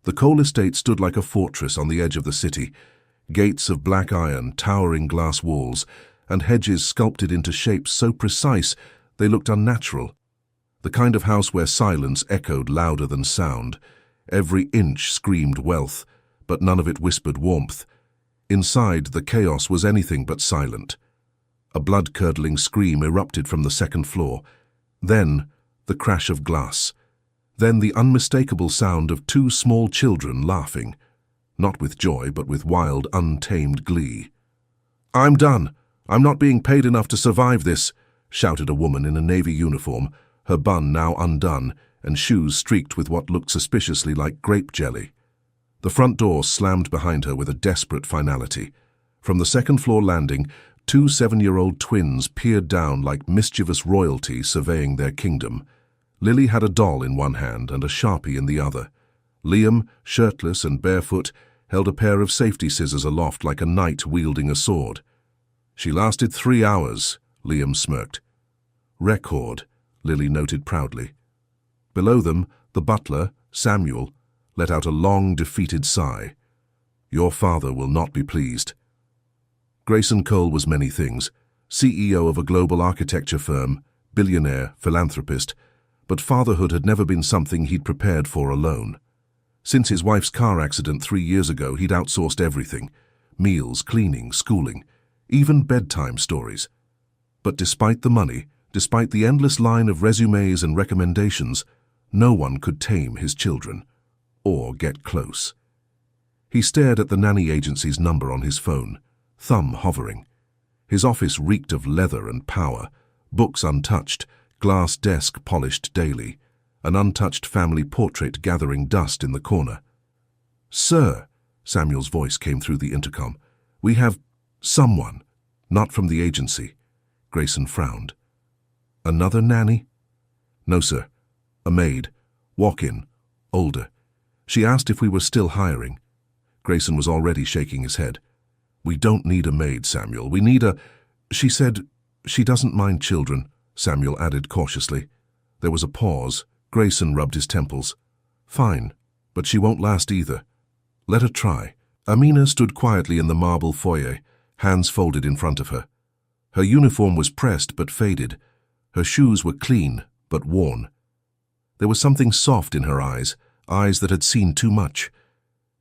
The coal estate stood like a fortress on the edge of the city, gates of black iron, towering glass walls, and hedges sculpted into shapes so precise they looked unnatural. The kind of house where silence echoed louder than sound. Every inch screamed wealth, but none of it whispered warmth. Inside, the chaos was anything but silent. A blood-curdling scream erupted from the second floor. Then, the crash of glass. Then the unmistakable sound of two small children laughing, not with joy, but with wild, untamed glee. "I'm done. I'm not being paid enough to survive this," shouted a woman in a navy uniform, her bun now undone and shoes streaked with what looked suspiciously like grape jelly. The front door slammed behind her with a desperate finality. From the second-floor landing, two 7-year-old twins peered down like mischievous royalty surveying their kingdom. Lily had a doll in one hand and a Sharpie in the other. Liam, shirtless and barefoot, held a pair of safety scissors aloft like a knight wielding a sword. "She lasted 3 hours," Liam smirked. "Record," Lily noted proudly. Below them, the butler, Samuel, let out a long, defeated sigh. "Your father will not be pleased." Grayson Cole was many things: CEO of a global architecture firm, billionaire, philanthropist, but fatherhood had never been something he'd prepared for alone. Since his wife's car accident 3 years ago, he'd outsourced everything: meals, cleaning, schooling, even bedtime stories. But despite the money, despite the endless line of resumes and recommendations, no one could tame his children, or get close. He stared at the nanny agency's number on his phone, thumb hovering. His office reeked of leather and power, books untouched, glass desk polished daily, an untouched family portrait gathering dust in the corner. "Sir," Samuel's voice came through the intercom, "we have someone, not from the agency." Grayson frowned. "Another nanny?" "No, sir. A maid. Walk-in. Older. She asked if we were still hiring." Grayson was already shaking his head. "We don't need a maid, Samuel. We need a—" "She said she doesn't mind children," Samuel added cautiously. There was a pause. Grayson rubbed his temples. "Fine, but she won't last either. Let her try." Amina stood quietly in the marble foyer, hands folded in front of her. Her uniform was pressed but faded. Her shoes were clean but worn. There was something soft in her eyes that had seen too much.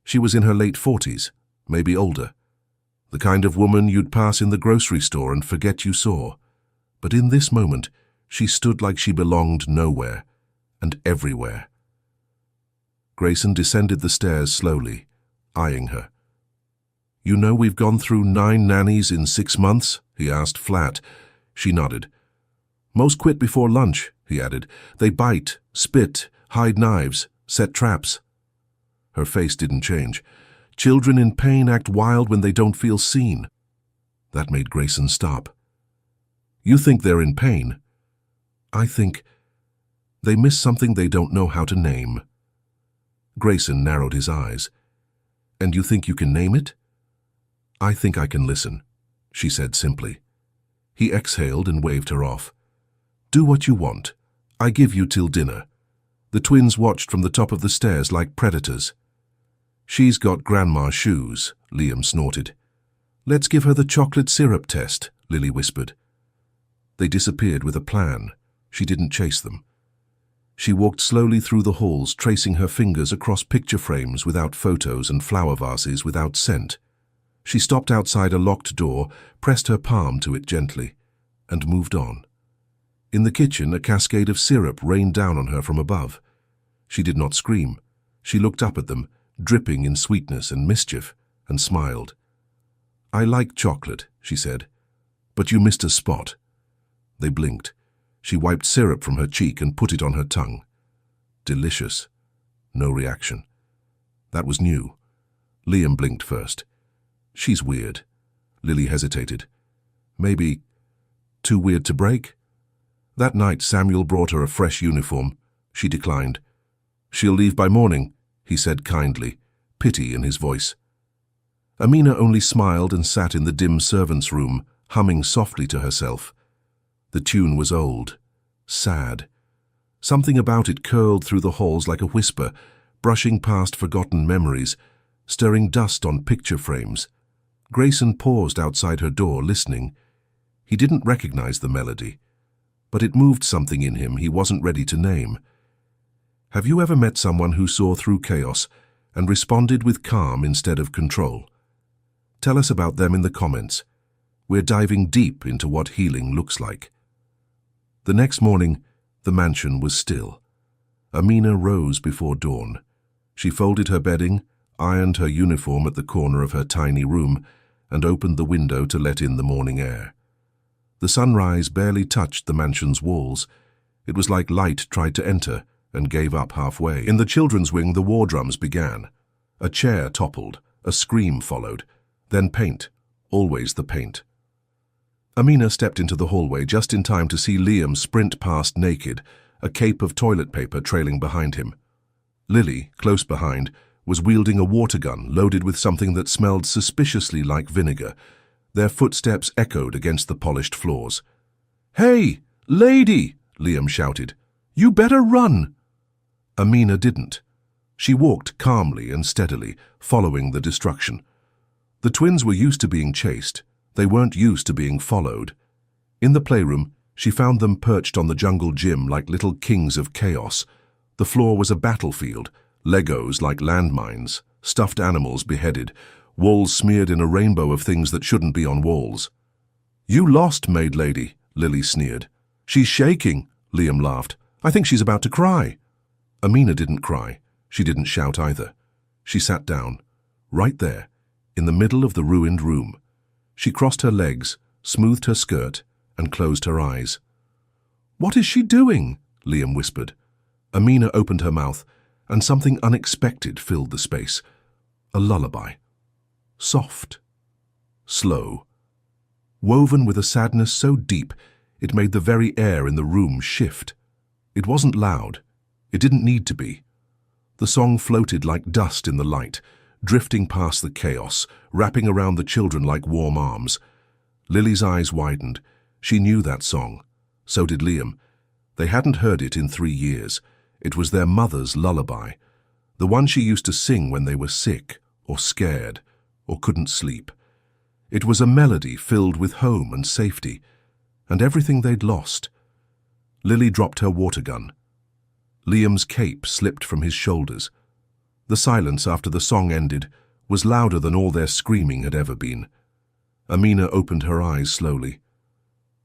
She was in her late 40s, maybe older. The kind of woman you'd pass in the grocery store and forget you saw. But in this moment, she stood like she belonged nowhere and everywhere. Grayson descended the stairs slowly, eyeing her. "You know we've gone through 9 nannies in 6 months?" he asked flat. She nodded. "Most quit before lunch," he added. "They bite, spit, hide knives, set traps." Her face didn't change. "Children in pain act wild when they don't feel seen." That made Grayson stop. "You think they're in pain?" "I think they miss something they don't know how to name." Grayson narrowed his eyes. "And you think you can name it?" "I think I can listen," she said simply. He exhaled and waved her off. "Do what you want. I give you till dinner." The twins watched from the top of the stairs like predators. "She's got grandma's shoes," Liam snorted. "Let's give her the chocolate syrup test," Lily whispered. They disappeared with a plan. She didn't chase them. She walked slowly through the halls, tracing her fingers across picture frames without photos and flower vases without scent. She stopped outside a locked door, pressed her palm to it gently, and moved on. In the kitchen, a cascade of syrup rained down on her from above. She did not scream. She looked up at them, dripping in sweetness and mischief, and smiled. "I like chocolate," she said, "but you missed a spot." They blinked. She wiped syrup from her cheek and put it on her tongue. Delicious. No reaction. That was new. Liam blinked first. "She's weird." Lily hesitated. "Maybe too weird to break?" That night, Samuel brought her a fresh uniform. She declined. "She'll leave by morning," he said kindly, pity in his voice. Amina only smiled and sat in the dim servants' room, humming softly to herself. The tune was old, sad. Something about it curled through the halls like a whisper, brushing past forgotten memories, stirring dust on picture frames. Grayson paused outside her door, listening. He didn't recognize the melody, but it moved something in him he wasn't ready to name. Have you ever met someone who saw through chaos and responded with calm instead of control? Tell us about them in the comments. We're diving deep into what healing looks like. The next morning, the mansion was still. Amina rose before dawn. She folded her bedding, ironed her uniform at the corner of her tiny room, and opened the window to let in the morning air. The sunrise barely touched the mansion's walls. It was like light tried to enter and gave up halfway. In the children's wing, the war drums began. A chair toppled, a scream followed, then paint, always the paint. Amina stepped into the hallway just in time to see Liam sprint past naked, a cape of toilet paper trailing behind him. Lily, close behind, was wielding a water gun loaded with something that smelled suspiciously like vinegar. Their footsteps echoed against the polished floors. "Hey, lady!" Liam shouted. "You better run!" Amina didn't. She walked calmly and steadily, following the destruction. The twins were used to being chased. They weren't used to being followed. In the playroom, she found them perched on the jungle gym like little kings of chaos. The floor was a battlefield, Legos like landmines, stuffed animals beheaded, walls smeared in a rainbow of things that shouldn't be on walls. "You lost, Maid Lady," Lily sneered. "She's shaking," Liam laughed. "I think she's about to cry." Amina didn't cry. She didn't shout either. She sat down, right there, in the middle of the ruined room. She crossed her legs, smoothed her skirt, and closed her eyes. "What is she doing?" Liam whispered. Amina opened her mouth, and something unexpected filled the space. A lullaby. Soft. Slow. Woven with a sadness so deep, it made the very air in the room shift. It wasn't loud. It didn't need to be. The song floated like dust in the light, drifting past the chaos, wrapping around the children like warm arms. Lily's eyes widened. She knew that song. So did Liam. They hadn't heard it in 3 years. It was their mother's lullaby, the one she used to sing when they were sick, or scared, or couldn't sleep. It was a melody filled with home and safety, and everything they'd lost. Lily dropped her water gun. Liam's cape slipped from his shoulders. The silence after the song ended was louder than all their screaming had ever been. Amina opened her eyes slowly.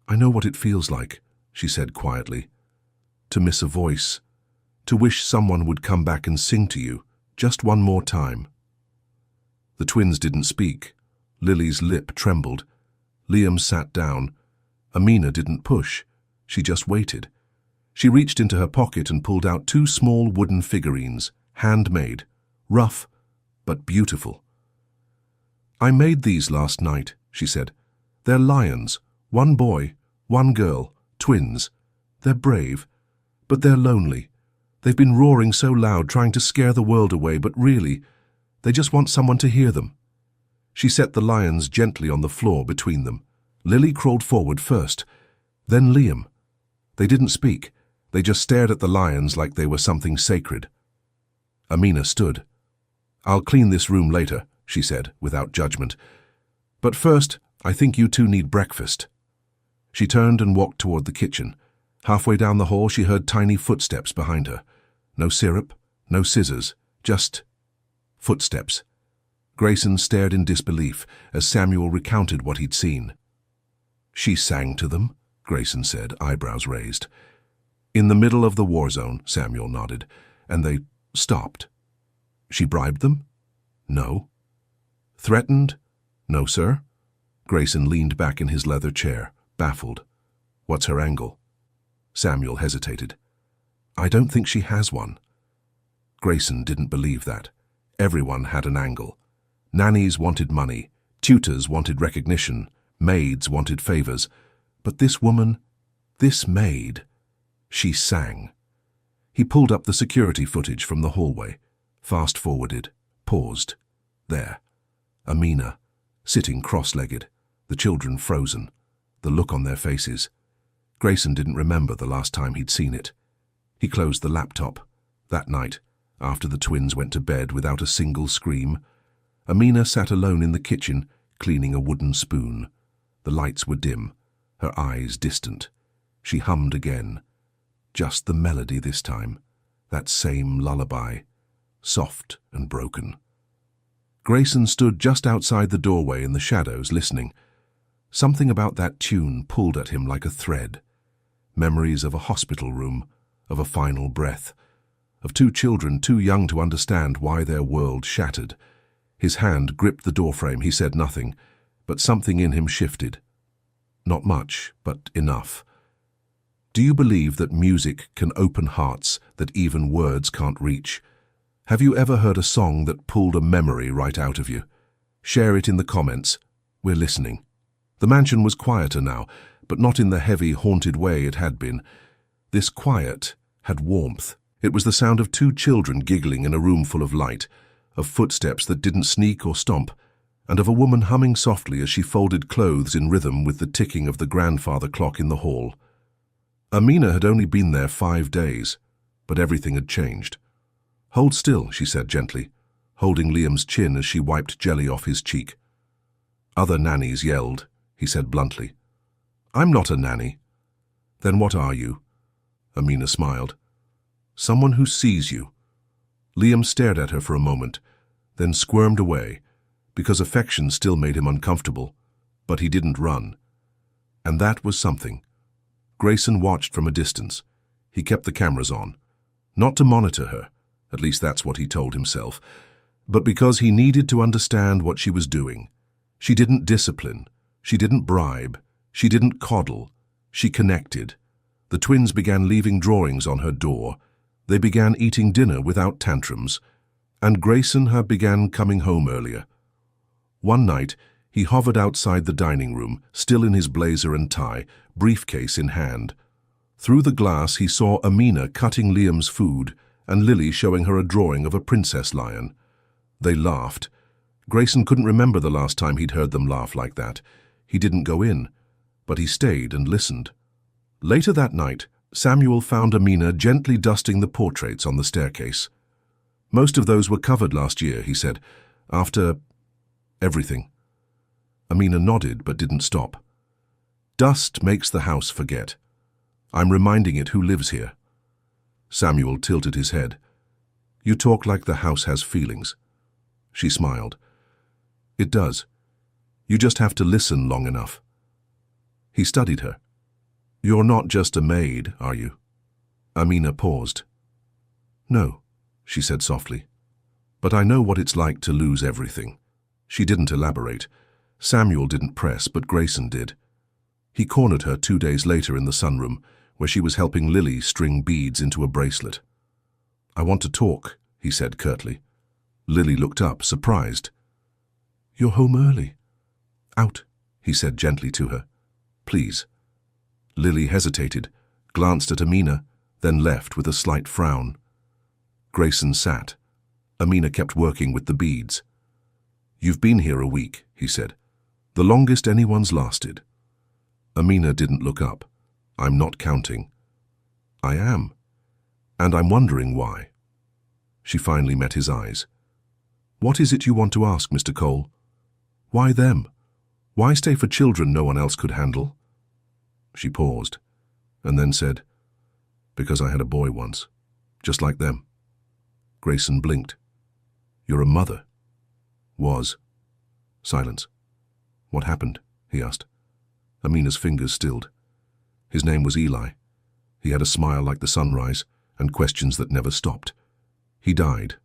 "I know what it feels like," she said quietly. "To miss a voice. To wish someone would come back and sing to you, just one more time." The twins didn't speak. Lily's lip trembled. Liam sat down. Amina didn't push. She just waited. She reached into her pocket and pulled out 2 small wooden figurines, handmade, rough, but beautiful. "I made these last night," she said. "They're lions, 1 boy, 1 girl, twins. They're brave, but they're lonely. They've been roaring so loud, trying to scare the world away, but really, they just want someone to hear them." She set the lions gently on the floor between them. Lily crawled forward first, then Liam. They didn't speak. They just stared at the lions like they were something sacred. Amina stood. "I'll clean this room later," she said, without judgment. "But first, I think you 2 need breakfast." She turned and walked toward the kitchen. Halfway down the hall, she heard tiny footsteps behind her. No syrup, no scissors, just footsteps. Grayson stared in disbelief as Samuel recounted what he'd seen. "She sang to them," Grayson said, eyebrows raised. "In the middle of the war zone," Samuel nodded, "and they stopped." "She bribed them?" "No." "Threatened?" "No, sir." Grayson leaned back in his leather chair, baffled. "What's her angle?" Samuel hesitated. "I don't think she has one." Grayson didn't believe that. Everyone had an angle. Nannies wanted money, tutors wanted recognition, maids wanted favors. But this woman, this maid, she sang. He pulled up the security footage from the hallway, fast-forwarded, paused. There. Amina, sitting cross-legged, the children frozen, the look on their faces. Grayson didn't remember the last time he'd seen it. He closed the laptop. That night, after the twins went to bed without a single scream. Amina sat alone in the kitchen, cleaning a wooden spoon. The lights were dim, her eyes distant. She hummed again. Just the melody this time, that same lullaby, soft and broken. Grayson stood just outside the doorway in the shadows, listening. Something about that tune pulled at him like a thread. Memories of a hospital room, of a final breath, of two children too young to understand why their world shattered. His hand gripped the doorframe. He said nothing, but something in him shifted. Not much, but enough. Do you believe that music can open hearts that even words can't reach? Have you ever heard a song that pulled a memory right out of you? Share it in the comments. We're listening. The mansion was quieter now, but not in the heavy, haunted way it had been. This quiet had warmth. It was the sound of two children giggling in a room full of light, of footsteps that didn't sneak or stomp, and of a woman humming softly as she folded clothes in rhythm with the ticking of the grandfather clock in the hall. Amina had only been there 5 days, but everything had changed. "Hold still," she said gently, holding Liam's chin as she wiped jelly off his cheek. "Other nannies yelled," he said bluntly. "I'm not a nanny." "Then what are you?" Amina smiled. "Someone who sees you." Liam stared at her for a moment, then squirmed away, because affection still made him uncomfortable, but he didn't run. And that was something. Grayson watched from a distance. He kept the cameras on, not to monitor her, at least that's what he told himself, but because he needed to understand what she was doing. She didn't discipline, she didn't bribe, she didn't coddle, she connected. The twins began leaving drawings on her door. They began eating dinner without tantrums, and Grayson had began coming home earlier. One night, he hovered outside the dining room, still in his blazer and tie, briefcase in hand. Through the glass, he saw Amina cutting Liam's food and Lily showing her a drawing of a princess lion. They laughed. Grayson couldn't remember the last time he'd heard them laugh like that. He didn't go in, but he stayed and listened. Later that night, Samuel found Amina gently dusting the portraits on the staircase. "Most of those were covered last year," he said, "after everything." Amina nodded but didn't stop. "Dust makes the house forget. I'm reminding it who lives here." Samuel tilted his head. "You talk like the house has feelings." She smiled. "It does. You just have to listen long enough." He studied her. "You're not just a maid, are you?" Amina paused. "No," she said softly. "But I know what it's like to lose everything." She didn't elaborate. Samuel didn't press, but Grayson did. He cornered her 2 days later in the sunroom, where she was helping Lily string beads into a bracelet. "I want to talk," he said curtly. Lily looked up, surprised. "You're home early." "Out," he said gently to her. "Please." Lily hesitated, glanced at Amina, then left with a slight frown. Grayson sat. Amina kept working with the beads. "You've been here a week," he said. "The longest anyone's lasted." Amina didn't look up. "I'm not counting." "I am. And I'm wondering why." She finally met his eyes. "What is it you want to ask, Mr. Cole? Why them? Why stay for children no one else could handle?" She paused, and then said, "Because I had a boy once, just like them." Grayson blinked. "You're a mother." "Was." Silence. "What happened?" he asked. Amina's fingers stilled. His name was Eli. He had a smile like the sunrise and questions that never stopped. He died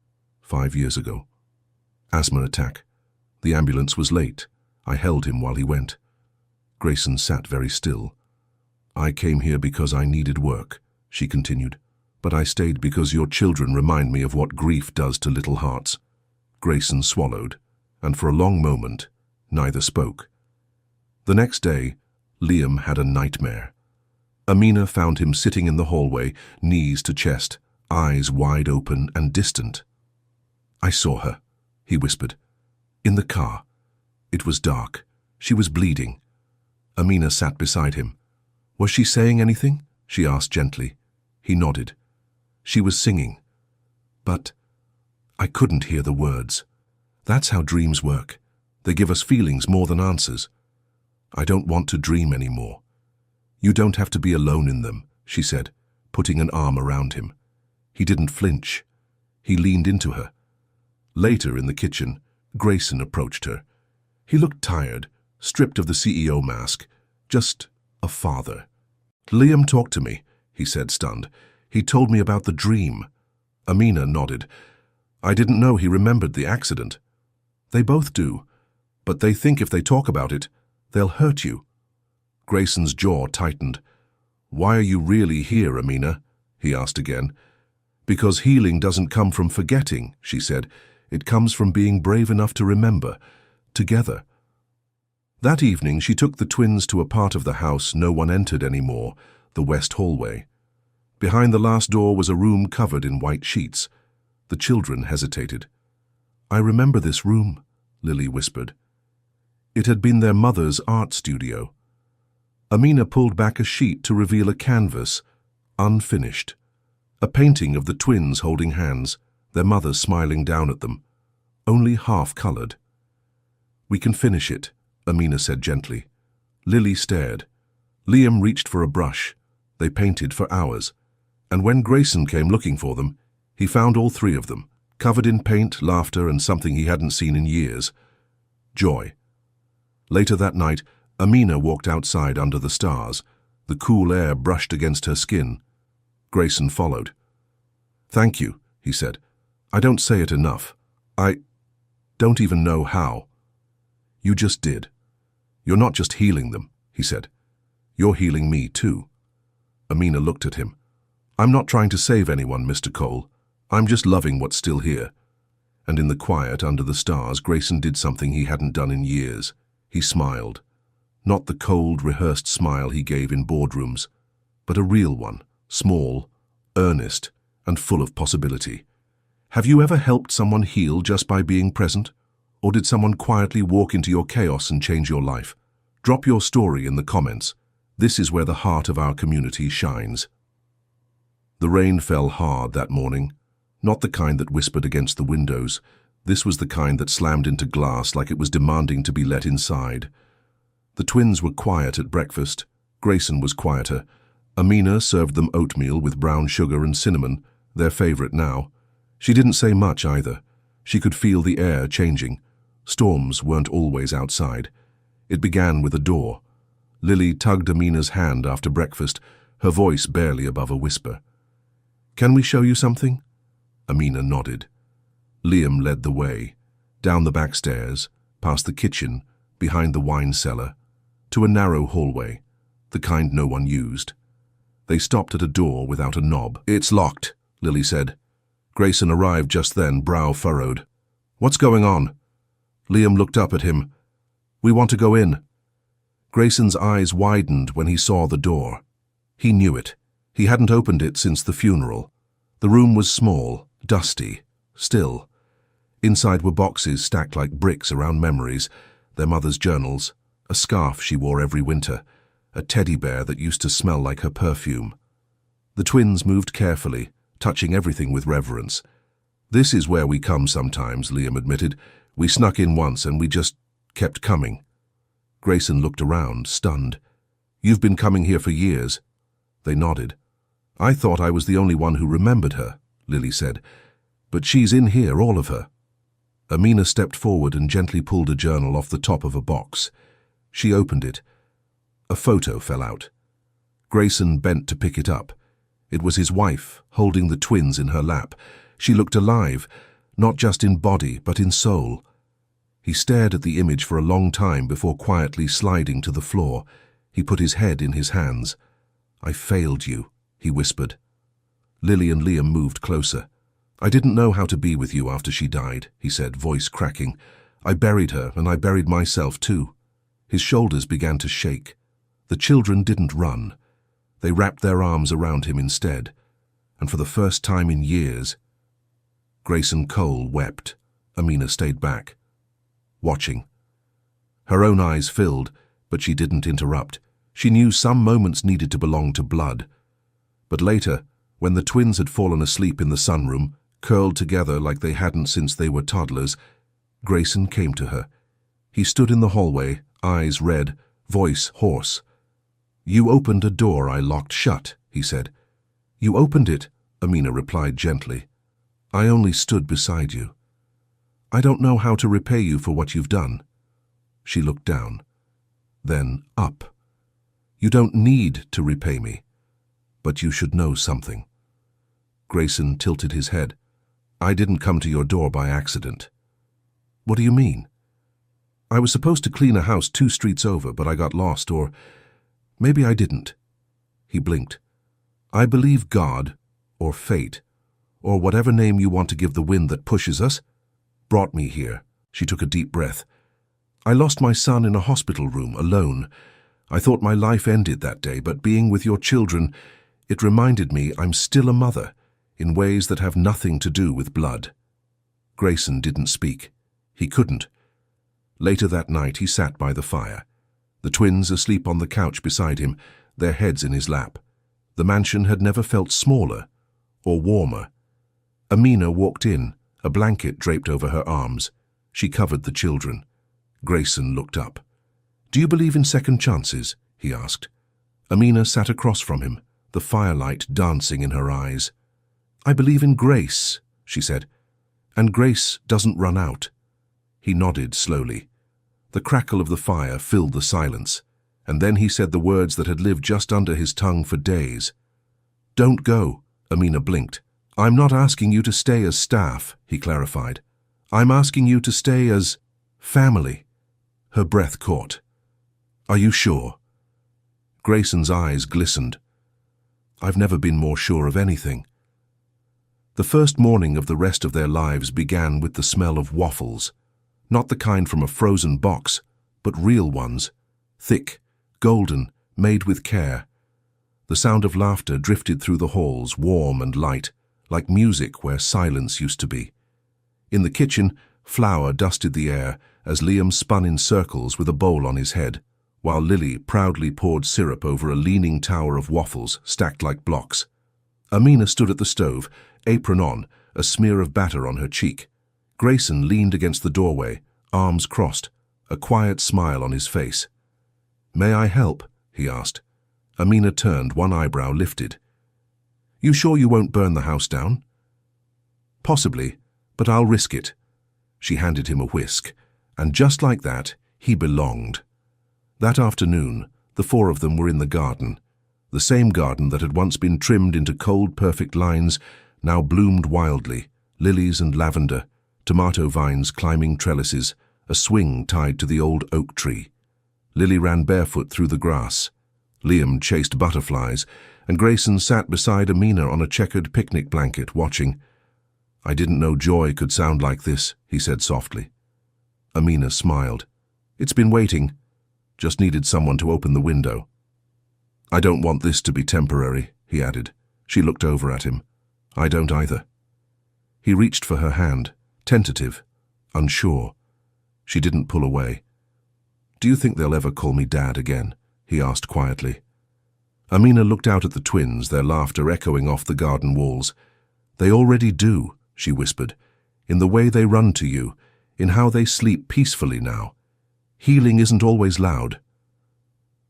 5 years ago. Asthma attack. The ambulance was late. I held him while he went. Grayson sat very still. "I came here because I needed work," she continued. "But I stayed because your children remind me of what grief does to little hearts." Grayson swallowed, and for a long moment, neither spoke. The next day, Liam had a nightmare. Amina found him sitting in the hallway, knees to chest, eyes wide open and distant. "I saw her," he whispered. "In the car. It was dark. She was bleeding." Amina sat beside him. "Was she saying anything?" she asked gently. He nodded. "She was singing." "But I couldn't hear the words. That's how dreams work. They give us feelings more than answers. I don't want to dream anymore. You don't have to be alone in them, she said, putting an arm around him. He didn't flinch. He leaned into her. Later in the kitchen, Grayson approached her. He looked tired, stripped of the CEO mask, just a father. Liam talked to me, he said, stunned. He told me about the dream. Amina nodded. I didn't know he remembered the accident. They both do, but they think if they talk about it, they'll hurt you. Grayson's jaw tightened. Why are you really here, Amina? He asked again. Because healing doesn't come from forgetting, she said. It comes from being brave enough to remember, together. That evening, she took the twins to a part of the house no one entered anymore, the west hallway. Behind the last door was a room covered in white sheets. The children hesitated. I remember this room, Lily whispered. It had been their mother's art studio. Amina pulled back a sheet to reveal a canvas, unfinished. A painting of the twins holding hands, their mother smiling down at them, only half-colored. We can finish it, Amina said gently. Lily stared. Liam reached for a brush. They painted for hours. And when Grayson came looking for them, he found all three of them, covered in paint, laughter, and something he hadn't seen in years. Joy. Later that night, Amina walked outside under the stars. The cool air brushed against her skin. Grayson followed. Thank you, he said. I don't say it enough. I don't even know how. You just did. You're not just healing them, he said. You're healing me too. Amina looked at him. I'm not trying to save anyone, Mr. Cole. I'm just loving what's still here. And in the quiet under the stars, Grayson did something he hadn't done in years. He smiled. Not the cold, rehearsed smile he gave in boardrooms, but a real one, small, earnest, and full of possibility. Have you ever helped someone heal just by being present? Or did someone quietly walk into your chaos and change your life? Drop your story in the comments. This is where the heart of our community shines. The rain fell hard that morning, not the kind that whispered against the windows. This was the kind that slammed into glass like it was demanding to be let inside. The twins were quiet at breakfast. Grayson was quieter. Amina served them oatmeal with brown sugar and cinnamon, their favorite now. She didn't say much either. She could feel the air changing. Storms weren't always outside. It began with a door. Lily tugged Amina's hand after breakfast, her voice barely above a whisper. Can we show you something? Amina nodded. Liam led the way, down the back stairs, past the kitchen, behind the wine cellar, to a narrow hallway, the kind no one used. They stopped at a door without a knob. It's locked, Lily said. Grayson arrived just then, brow furrowed. What's going on? Liam looked up at him. We want to go in. Grayson's eyes widened when he saw the door. He knew it. He hadn't opened it since the funeral. The room was small, dusty, still. Inside were boxes stacked like bricks around memories, their mother's journals, a scarf she wore every winter, a teddy bear that used to smell like her perfume. The twins moved carefully, touching everything with reverence. This is where we come sometimes, Liam admitted. We snuck in once and we just kept coming. Grayson looked around, stunned. You've been coming here for years. They nodded. I thought I was the only one who remembered her, Lily said. But she's in here, all of her. Amina stepped forward and gently pulled a journal off the top of a box. She opened it. A photo fell out. Grayson bent to pick it up. It was his wife, holding the twins in her lap. She looked alive, not just in body, but in soul. He stared at the image for a long time before quietly sliding to the floor. He put his head in his hands. I failed you, he whispered. Lily and Liam moved closer. I didn't know how to be with you after she died, he said, voice cracking. I buried her, and I buried myself too. His shoulders began to shake. The children didn't run. They wrapped their arms around him instead. And for the first time in years, Grayson Cole wept. Amina stayed back, watching. Her own eyes filled, but she didn't interrupt. She knew some moments needed to belong to blood. But later, when the twins had fallen asleep in the sunroom, curled together like they hadn't since they were toddlers. Grayson came to her. He stood in the hallway, eyes red, voice hoarse. "You opened a door I locked shut," he said. "You opened it," Amina replied gently. "I only stood beside you. I don't know how to repay you for what you've done." She looked down, then up. "You don't need to repay me, but you should know something." Grayson tilted his head. "I didn't come to your door by accident." "What do you mean?" "I was supposed to clean a house 2 streets over, but I got lost, or maybe I didn't." He blinked. "I believe God, or fate, or whatever name you want to give the wind that pushes us, brought me here." She took a deep breath. "I lost my son in a hospital room, alone. I thought my life ended that day, but being with your children, it reminded me I'm still a mother, in ways that have nothing to do with blood." Grayson didn't speak. He couldn't. Later that night, he sat by the fire. The twins asleep on the couch beside him, their heads in his lap. The mansion had never felt smaller or warmer. Amina walked in, a blanket draped over her arms. She covered the children. Grayson looked up. "Do you believe in second chances?" he asked. Amina sat across from him, the firelight dancing in her eyes. "I believe in grace," she said, "and grace doesn't run out." He nodded slowly. The crackle of the fire filled the silence, and then he said the words that had lived just under his tongue for days. "Don't go," Amina blinked. "I'm not asking you to stay as staff," he clarified. "I'm asking you to stay as family." Her breath caught. "Are you sure?" Grayson's eyes glistened. "I've never been more sure of anything." The first morning of the rest of their lives began with the smell of waffles. Not the kind from a frozen box, but real ones. Thick, golden, made with care. The sound of laughter drifted through the halls, warm and light, like music where silence used to be. In the kitchen, flour dusted the air as Liam spun in circles with a bowl on his head, while Lily proudly poured syrup over a leaning tower of waffles stacked like blocks. Amina stood at the stove, apron on, a smear of batter on her cheek. Grayson leaned against the doorway, arms crossed, a quiet smile on his face. "May I help?" he asked. Amina turned, one eyebrow lifted. "You sure you won't burn the house down?" "Possibly, but I'll risk it." She handed him a whisk, and just like that, he belonged. That afternoon, the 4 of them were in the garden. The same garden that had once been trimmed into cold, perfect lines, now bloomed wildly, lilies and lavender, tomato vines climbing trellises, a swing tied to the old oak tree. Lily ran barefoot through the grass. Liam chased butterflies, and Grayson sat beside Amina on a checkered picnic blanket, watching. "I didn't know joy could sound like this," he said softly. Amina smiled. "It's been waiting. Just needed someone to open the window." "I don't want this to be temporary," he added. She looked over at him. "I don't either." He reached for her hand, tentative, unsure. She didn't pull away. "Do you think they'll ever call me Dad again?" he asked quietly. Amina looked out at the twins, their laughter echoing off the garden walls. "They already do," she whispered, "in the way they run to you, in how they sleep peacefully now. Healing isn't always loud."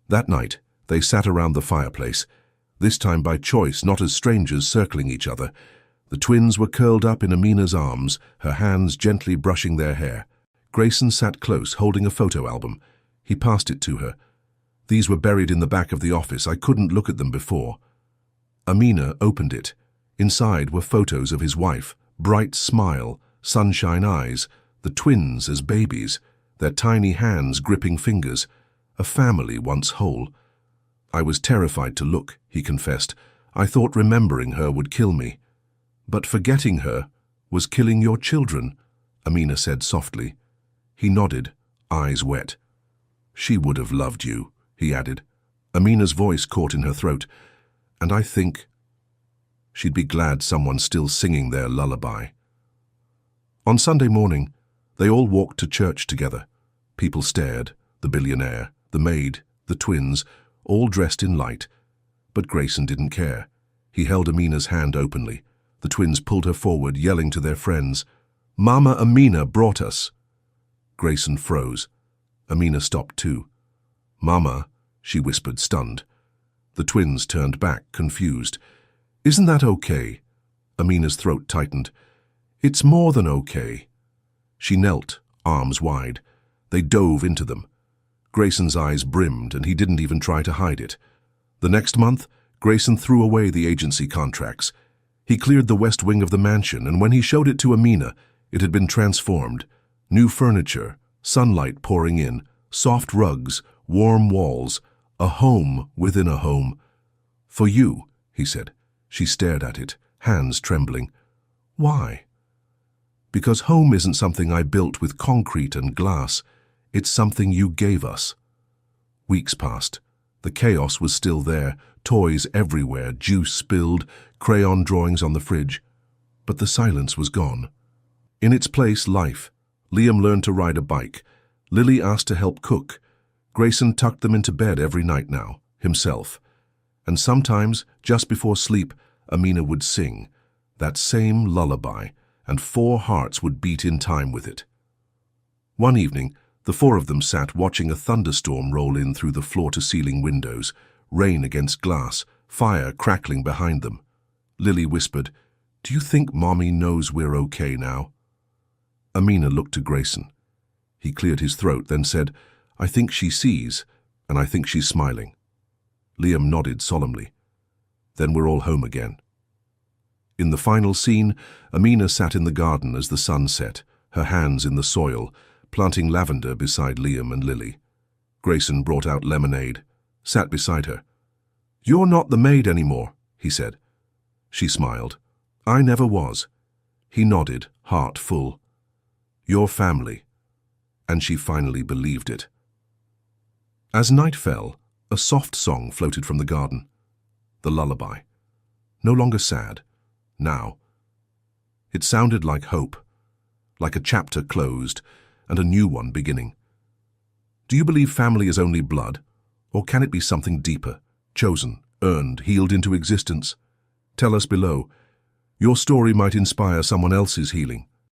That night, they sat around the fireplace, this time by choice, not as strangers circling each other. The twins were curled up in Amina's arms, her hands gently brushing their hair. Grayson sat close, holding a photo album. He passed it to her. "These were buried in the back of the office. I couldn't look at them before." Amina opened it. Inside were photos of his wife, bright smile, sunshine eyes, the twins as babies, their tiny hands gripping fingers, a family once whole. "I was terrified to look," he confessed. "I thought remembering her would kill me." "But forgetting her was killing your children," Amina said softly. He nodded, eyes wet. "She would have loved you," he added. Amina's voice caught in her throat. "And I think she'd be glad someone's still singing their lullaby." On Sunday morning, they all walked to church together. People stared, the billionaire, the maid, the twins, all dressed in light. But Grayson didn't care. He held Amina's hand openly. The twins pulled her forward, yelling to their friends, "Mama Amina brought us." Grayson froze. Amina stopped too. "Mama," she whispered, stunned. The twins turned back, confused. "Isn't that okay?" Amina's throat tightened. "It's more than okay." She knelt, arms wide. They dove into them. Grayson's eyes brimmed, and he didn't even try to hide it. The next month, Grayson threw away the agency contracts. He cleared the west wing of the mansion, and when he showed it to Amina, it had been transformed. New furniture, sunlight pouring in, soft rugs, warm walls, a home within a home. "For you," he said. She stared at it, hands trembling. "Why?" "Because home isn't something I built with concrete and glass. It's something you gave us." Weeks passed. The chaos was still there, toys everywhere, juice spilled, crayon drawings on the fridge. But the silence was gone. In its place, life. Liam learned to ride a bike. Lily asked to help cook. Grayson tucked them into bed every night now, himself. And sometimes, just before sleep, Amina would sing, that same lullaby, and 4 hearts would beat in time with it. One evening, the 4 of them sat watching a thunderstorm roll in through the floor-to-ceiling windows, rain against glass, fire crackling behind them. Lily whispered, "Do you think Mommy knows we're okay now?" Amina looked to Grayson. He cleared his throat, then said, "I think she sees, and I think she's smiling." Liam nodded solemnly. "Then we're all home again." In the final scene, Amina sat in the garden as the sun set, her hands in the soil, planting lavender beside Liam and Lily. Grayson brought out lemonade, sat beside her. "You're not the maid anymore," he said. She smiled. "I never was." He nodded, heart full. "Your family." And she finally believed it. As night fell, a soft song floated from the garden. The lullaby. No longer sad. Now. It sounded like hope, like a chapter closed and a new one beginning. Do you believe family is only blood, or can it be something deeper, chosen, earned, healed into existence? Tell us below. Your story might inspire someone else's healing.